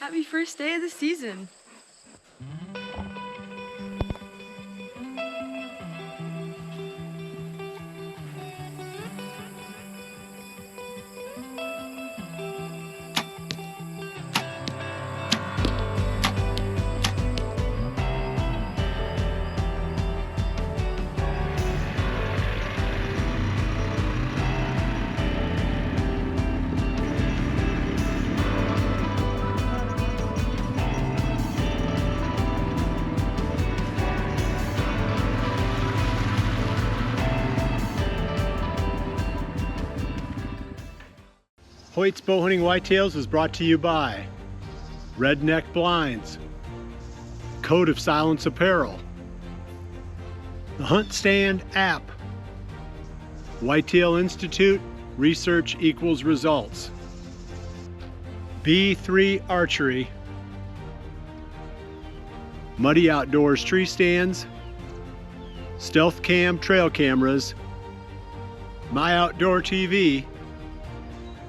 Happy first day of the season. Hoyt's Bowhunting Whitetails is brought to you by Redneck Blinds, Code of Silence Apparel, the Hunt Stand app, Whitetail Institute, Research Equals Results, B3 Archery, Muddy Outdoors Tree Stands, Stealth Cam Trail Cameras, My Outdoor TV,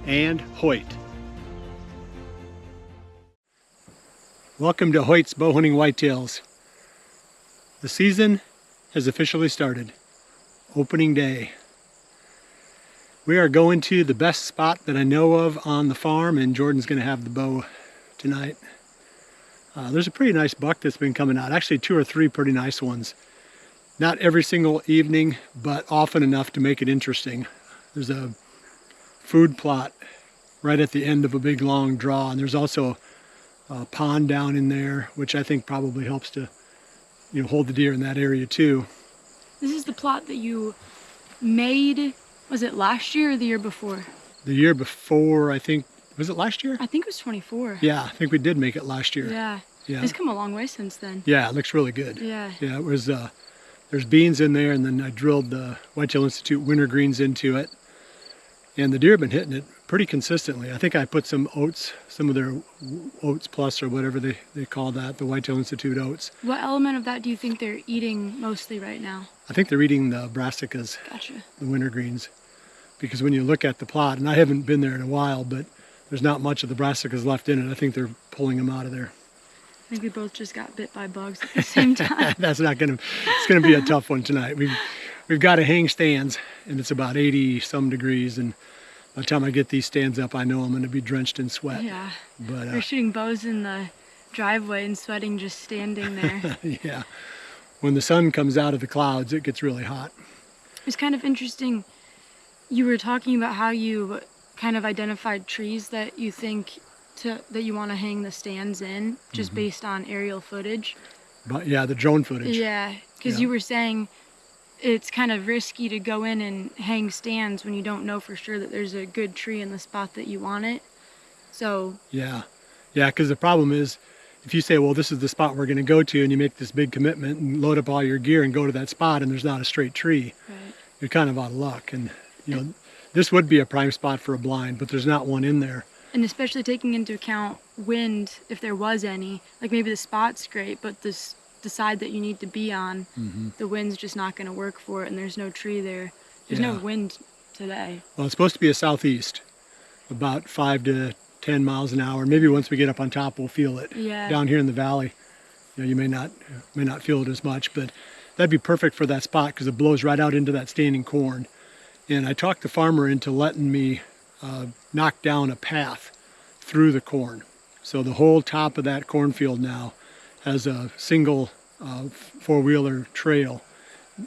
and Hoyt. Welcome to Hoyt's Bowhunting Whitetails. The season has officially started. Opening day. We are going to the best spot that I know of on the farm, and Jordan's going to have the bow tonight. There's a pretty nice buck that's been coming out. Actually 2 or 3 pretty nice ones. Not every single evening, but often enough to make it interesting. There's a food plot right at the end of a big long draw, and there's also a pond down in there, which I think probably helps to, hold the deer in that area too. This is the plot that you made, was it last year or the year before? The year before, I think. Was it last year? I think it was 24. Yeah, I think we did make it last year. Yeah. It's come a long way since then. Yeah, it looks really good. Yeah. Yeah, it was, there's beans in there, and then I drilled the Whitetail Institute winter greens into it. And the deer have been hitting it pretty consistently. I think I put some oats, some of their oats plus or whatever they call that, the Whitetail Institute oats. What element of that do you think they're eating mostly right now? I think they're eating the brassicas, Gotcha. The winter greens. Because when you look at the plot, and I haven't been there in a while, but there's not much of the brassicas left in it. I think they're pulling them out of there. I think we both just got bit by bugs at the same time. That's not gonna, it's gonna be a tough one tonight. We've got to hang stands, and it's about 80 some degrees, and by the time I get these stands up, I know I'm going to be drenched in sweat. Yeah. But we're shooting bows in the driveway and sweating just standing there. Yeah. When the sun comes out of the clouds, it gets really hot. It's kind of interesting. You were talking about how you kind of identified trees that you think that you want to hang the stands in, just based on aerial footage. But yeah, the drone footage. Yeah, because you were saying it's kind of risky to go in and hang stands when you don't know for sure that there's a good tree in the spot that you want it. So yeah, because the problem is, if you say, well, this is the spot we're going to go to, and you make this big commitment and load up all your gear and go to that spot, and there's not a straight tree, right, you're kind of out of luck. And this would be a prime spot for a blind, but there's not one in there. And especially taking into account wind, if there was any, like maybe the spot's great, but the side that you need to be on, the wind's just not going to work for it, and there's no tree there. There's no wind today. Well, it's supposed to be a southeast, about 5 to 10 miles an hour. Maybe once we get up on top, we'll feel it. Yeah. Down here in the valley, you may not feel it as much, but that'd be perfect for that spot because it blows right out into that standing corn. And I talked the farmer into letting me knock down a path through the corn. So the whole top of that cornfield now has a single four-wheeler trail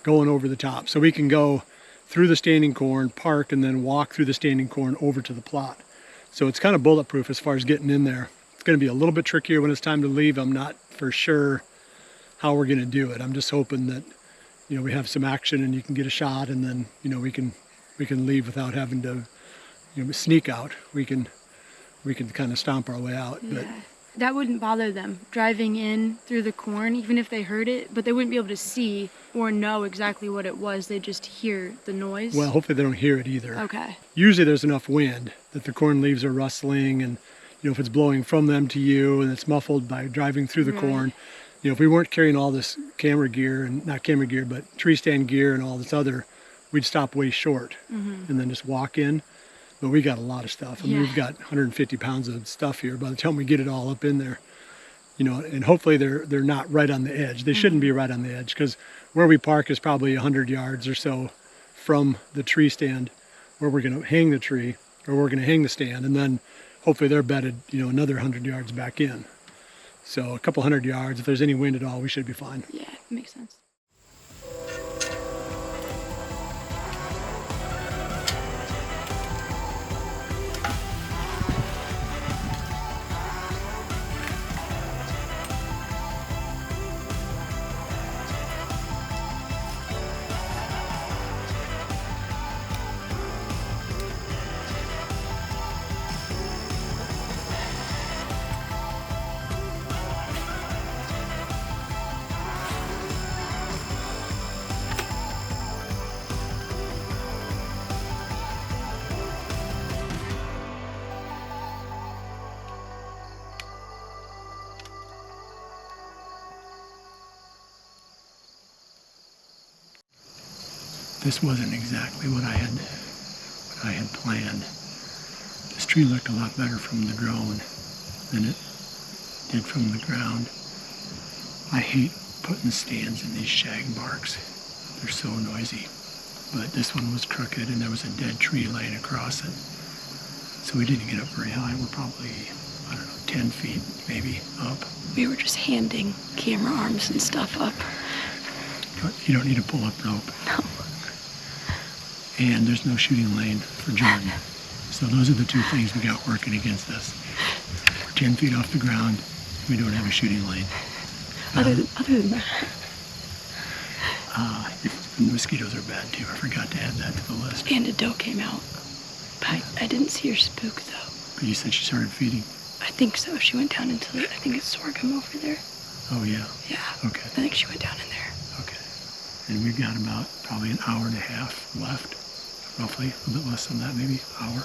going over the top. So we can go through the standing corn, park, and then walk through the standing corn over to the plot. So it's kind of bulletproof as far as getting in there. It's going to be a little bit trickier when it's time to leave. I'm not for sure how we're going to do it. I'm just hoping that we have some action and you can get a shot, and then we can leave without having to sneak out. We can kind of stomp our way out. Yeah. But that wouldn't bother them, driving in through the corn, even if they heard it, but they wouldn't be able to see or know exactly what it was. They just hear the noise. Well, hopefully they don't hear it either. Okay. Usually there's enough wind that the corn leaves are rustling, and if it's blowing from them to you and it's muffled by driving through the corn. If we weren't carrying all this camera gear, and not camera gear, but tree stand gear and all this other, we'd stop way short and then just walk in. But we got a lot of stuff. I mean, Yeah. we've got 150 pounds of stuff here. By the time we get it all up in there, you know, and hopefully they're not right on the edge. They shouldn't be right on the edge, because where we park is probably 100 yards or so from the tree stand where we're going to hang the tree, or we're going to hang the stand, and then hopefully they're bedded, you know, another 100 yards back in. So a couple 100 yards, if there's any wind at all, we should be fine. Yeah, makes sense. This wasn't exactly what I had planned. This tree looked a lot better from the drone than it did from the ground. I hate putting stands in these shag barks. They're so noisy. But this one was crooked and there was a dead tree laying across it. So we didn't get up very high. We're probably, I don't know, 10 feet maybe up. We were just handing camera arms and stuff up. You don't need a pull-up rope. No. And there's no shooting lane for Jordan. So those are the two things we got working against us. We're 10 feet off the ground. We don't have a shooting lane. Other than that. The mosquitoes are bad too. I forgot to add that to the list. And a doe came out. But I didn't see her spook though. But you said she started feeding. I think so. She went down into I think it's sorghum over there. Oh yeah. Yeah. Okay. I think she went down in there. Okay. And we've got about probably an hour and a half left. Roughly, a little bit less than that, maybe hour.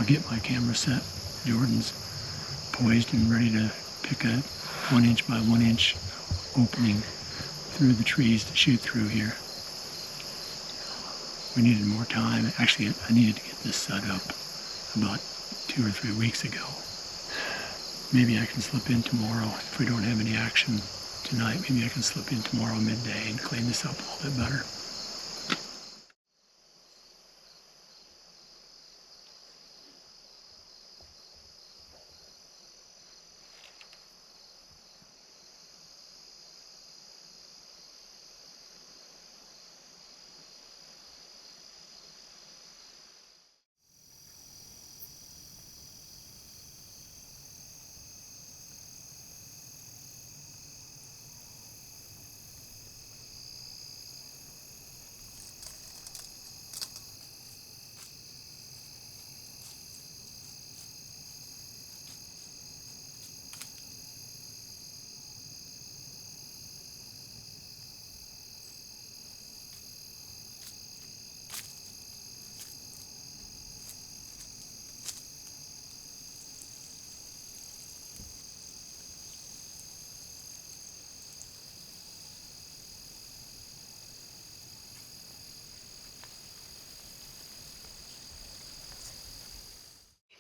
I'll get my camera set. Jordan's poised and ready to pick a 1 inch by 1 inch opening through the trees to shoot through here. We needed more time. Actually, I needed to get this set up about 2 or 3 weeks ago. Maybe I can slip in tomorrow if we don't have any action tonight. Maybe I can slip in tomorrow midday and clean this up a little bit better.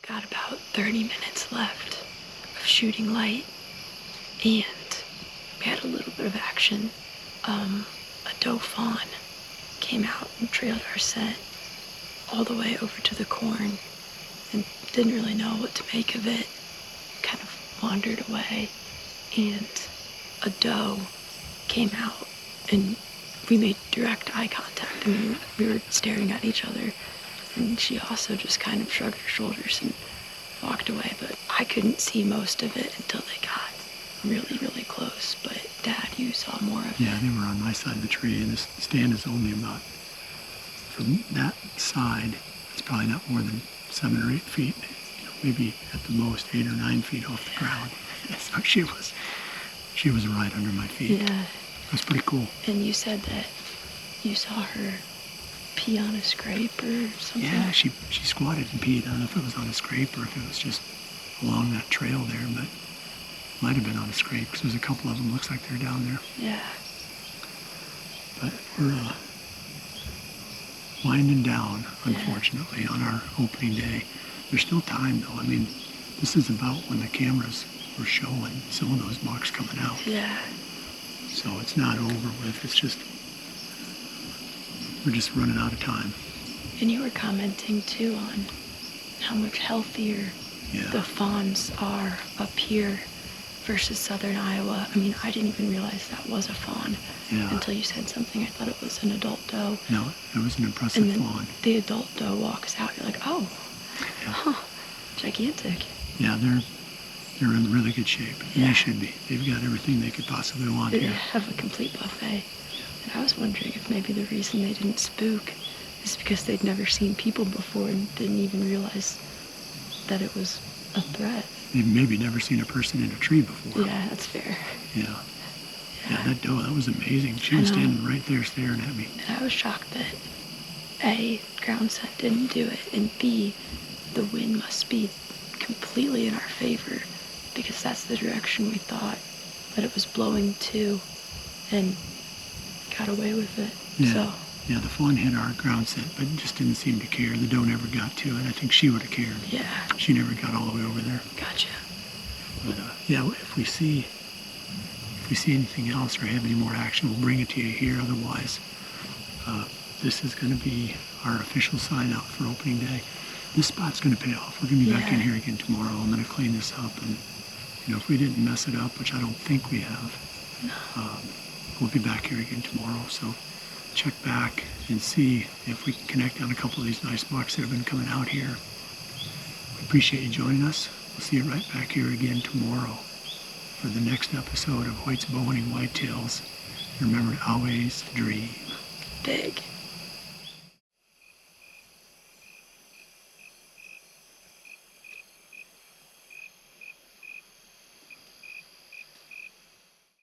Got about 30 minutes left of shooting light, and we had a little bit of action. A doe fawn came out and trailed our scent all the way over to the corn and didn't really know what to make of it. Kind of wandered away, and a doe came out and we made direct eye contact. I mean, we were staring at each other. And she also just kind of shrugged her shoulders and walked away. But I couldn't see most of it until they got really, really close. But Dad, you saw more of it. Yeah, they were on my side of the tree, and this stand is only about, from that side, it's probably not more than 7 or 8 feet, maybe at the most 8 or 9 feet off the ground. So she was right under my feet. Yeah. It was pretty cool. And you said that you saw her pee on a scrape or something? Yeah, she squatted and peed. I don't know if it was on a scrape or if it was just along that trail there, but it might have been on a scrape because there's a couple of them. Looks like they're down there. Yeah. But we're winding down, unfortunately, on our opening day. There's still time, though. I mean, this is about when the cameras were showing some of those bucks coming out. Yeah. So it's not over with. It's just, we're just running out of time. And you were commenting, too, on how much healthier the fawns are up here versus southern Iowa. I mean, I didn't even realize that was a fawn until you said something. I thought it was an adult doe. No, it was an impressive and then fawn. The adult doe walks out. You're like, oh, gigantic. Yeah, they're in really good shape. And they should be. They've got everything they could possibly want They here. have a complete buffet. And I was wondering if maybe the reason they didn't spook is because they'd never seen people before and didn't even realize that it was a threat. They've maybe never seen a person in a tree before. Yeah, that's fair. Yeah, that doe, that was amazing. She was standing right there staring at me. And I was shocked that A, ground scent didn't do it, and B, the wind must be completely in our favor because that's the direction we thought that it was blowing to and got away with it. Yeah. So. Yeah, the fawn hit our ground scent, but just didn't seem to care. The doe never got to it. I think she would have cared. Yeah. She never got all the way over there. Gotcha. But yeah, if we see anything else or have any more action, we'll bring it to you here. Otherwise, this is going to be our official sign out for opening day. This spot's going to pay off. We're going to be back in here again tomorrow. I'm going to clean this up, and if we didn't mess it up, which I don't think we have, we'll be back here again tomorrow. So check back and see if we can connect on a couple of these nice bucks that have been coming out here. We appreciate you joining us. We'll see you right back here again tomorrow for the next episode of Hoyt's Bowhunting Whitetails. Remember to always dream Big.